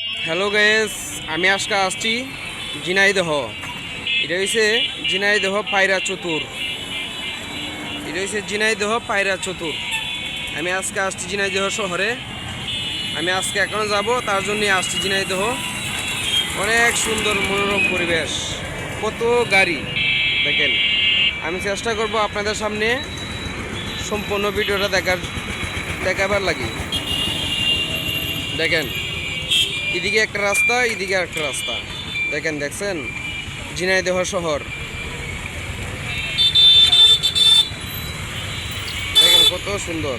Hello guys, আমি আজকে আসছি ঝিনাইদহ। এটা হচ্ছে ঝিনাইদহ পায়রা চতুর। এটা হচ্ছে ঝিনাইদহ পায়রা চতুর। আমি আজকে আসছি ঝিনাইদহ শহরে। আমি আজকে এখনো যাব, তার জন্যই আসছি ঝিনাইদহ। অনেক সুন্দর মনোরম পরিবেশ, কত গাড়ি দেখেন। আমি চেষ্টা করব আপনাদের সামনে সম্পূর্ণ ভিডিওটা দেখাবার লাগে। দেখেন, এদিকে একটা রাস্তা, এদিকে একটা রাস্তা। দেখছেন ঝিনাইদহ শহর। দেখেন কত সুন্দর,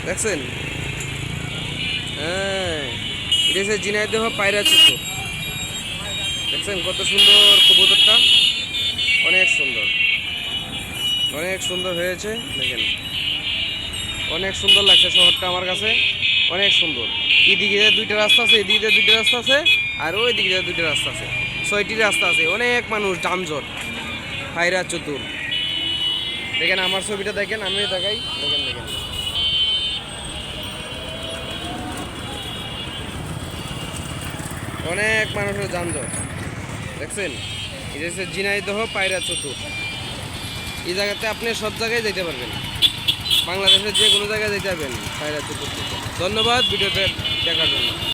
দেখছেন? হ্যাঁ, এটা হচ্ছে ঝিনাইদহ পায়রা চতুর। দেখছেন কত সুন্দর কবুতরটা, অনেক সুন্দর, অনেক সুন্দর হয়েছে। দেখেন অনেক সুন্দর লাগছে শহরটা আমার কাছে, অনেক সুন্দর। এদিকে দুইটা রাস্তা আছে, এদিকে দুইটা রাস্তা আছে, আর ওই দিকে দুইটা রাস্তা আছে, 6টি রাস্তা আছে। অনেক মানুষ, যানজট। পায়রা চতুর। দেখেন আমার ছবিটা দেখেন, আমি দেখাই। দেখেন দেখেন অনেক মানুষের যানজট। দেখছেন, এটা হচ্ছে ঝিনাইদহ পায়রা চতুর। এই জায়গাতে আপনি সব জায়গায় যেতে পারবেন, বাংলাদেশের যে কোনো জায়গায় যেতে পারবেন পায়রা চতুর। ধন্যবাদ ভিডিওতে দেখার জন্য।